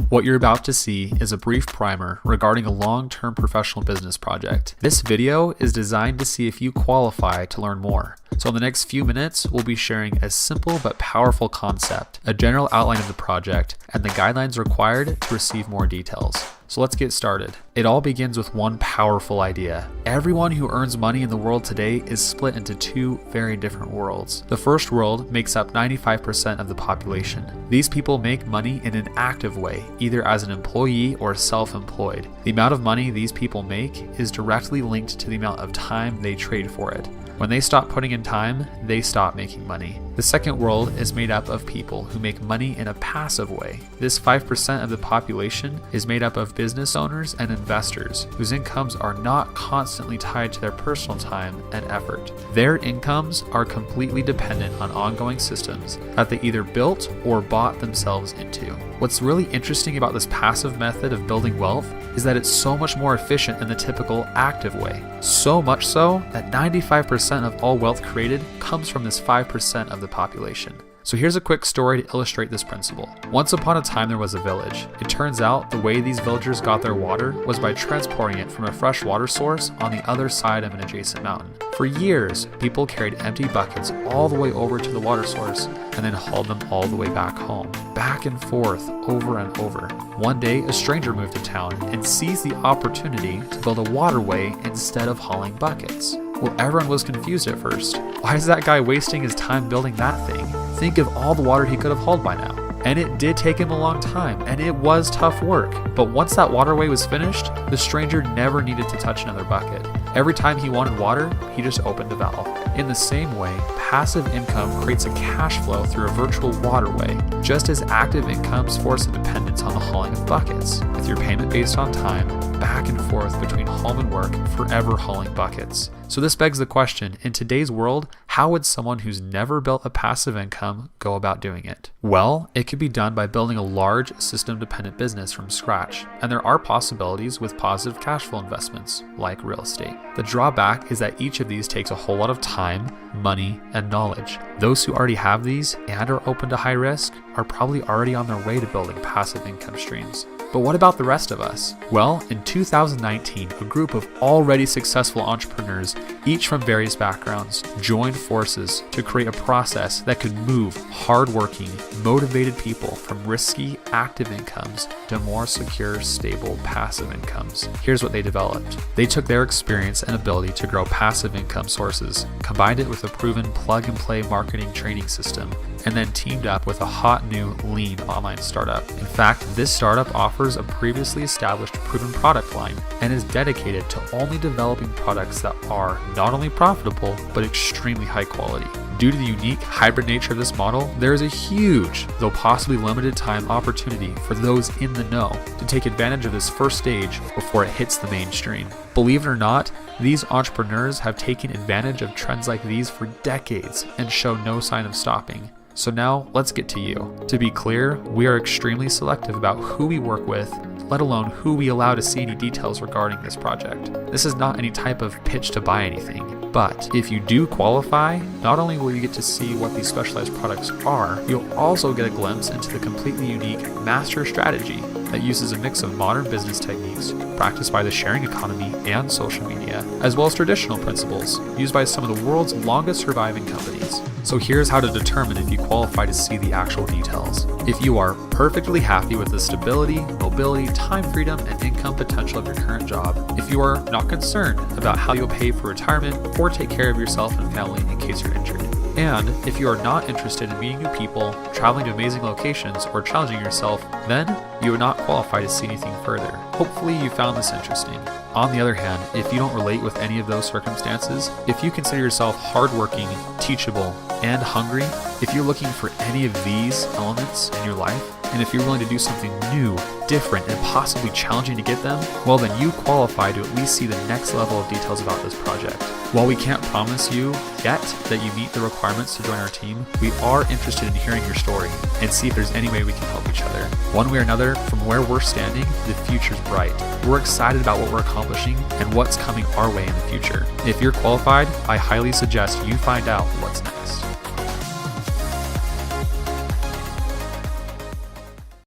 What you're about to see is a brief primer regarding a long-term professional business project. This video is designed to see if you qualify to learn more. So in the next few minutes, we'll be sharing a simple but powerful concept, a general outline of the project, and the guidelines required to receive more details. So let's get started. It all begins with one powerful idea. Everyone who earns money in the world today is split into two very different worlds. The first world makes up 95% of the population. These people make money in an active way, either as an employee or self-employed. The amount of money these people make is directly linked to the amount of time they trade for it. When they stop putting in time, they stop making money. The second world is made up of people who make money in a passive way. This 5% of the population is made up of business owners and investors whose incomes are not constantly tied to their personal time and effort. Their incomes are completely dependent on ongoing systems that they either built or bought themselves into. What's really interesting about this passive method of building wealth is that it's so much more efficient than the typical active way. So much so that 95% of all wealth created comes from this 5% of the population. So here's a quick story to illustrate this principle. Once upon a time there was a village. It turns out the way these villagers got their water was by transporting it from a fresh water source on the other side of an adjacent mountain. For years, people carried empty buckets all the way over to the water source and then hauled them all the way back home, back and forth, over and over. One day, a stranger moved to town and seized the opportunity to build a waterway instead of hauling buckets. Well, everyone was confused at first. Why is that guy wasting his time building that thing? Think of all the water he could have hauled by now. And it did take him a long time, and it was tough work. But once that waterway was finished, the stranger never needed to touch another bucket. Every time he wanted water, he just opened the valve. In the same way, passive income creates a cash flow through a virtual waterway, just as active incomes force a dependence on the hauling of buckets, with your payment based on time, back and forth between home and work, forever hauling buckets. So this begs the question, in today's world, how would someone who's never built a passive income go about doing it? Well, it could be done by building a large system-dependent business from scratch, and there are possibilities with positive cash flow investments, like real estate. The drawback is that each of these takes a whole lot of time, money, and knowledge. Those who already have these and are open to high risk are probably already on their way to building passive income streams. But what about the rest of us? Well, in 2019, a group of already successful entrepreneurs, each from various backgrounds, joined forces to create a process that could move hardworking, motivated people from risky, active incomes to more secure, stable, passive incomes. Here's what they developed. They took their experience and ability to grow passive income sources, combined it with a proven plug-and-play marketing training system, and then teamed up with a hot new lean online startup. In fact, this startup offers a previously established proven product line and is dedicated to only developing products that are not only profitable, but extremely high quality. Due to the unique hybrid nature of this model, there is a huge, though possibly limited time opportunity for those in the know to take advantage of this first stage before it hits the mainstream. Believe it or not, these entrepreneurs have taken advantage of trends like these for decades and show no sign of stopping. So now let's get to you. To be clear, we are extremely selective about who we work with, let alone who we allow to see any details regarding this project. This is not any type of pitch to buy anything, but if you do qualify, not only will you get to see what these specialized products are, you'll also get a glimpse into the completely unique master strategy that uses a mix of modern business techniques practiced by the sharing economy and social media, as well as traditional principles used by some of the world's longest surviving companies. So here's how to determine if you qualify to see the actual details. If you are perfectly happy with the stability, mobility, time freedom, and income potential of your current job, if you are not concerned about how you'll pay for retirement or take care of yourself and family in case you're injured, and if you are not interested in meeting new people, traveling to amazing locations, or challenging yourself, then you would not qualify to see anything further. Hopefully you found this interesting. On the other hand, if you don't relate with any of those circumstances, if you consider yourself hardworking, teachable, and hungry, if you're looking for any of these elements in your life, and if you're willing to do something new, different, and possibly challenging to get them, well then you qualify to at least see the next level of details about this project. While we can't promise you yet that you meet the requirements to join our team, we are interested in hearing your story and see if there's any way we can help each other. One way or another, from where we're standing, the future's bright. We're excited about what we're accomplishing and what's coming our way in the future. If you're qualified, I highly suggest you find out what's next.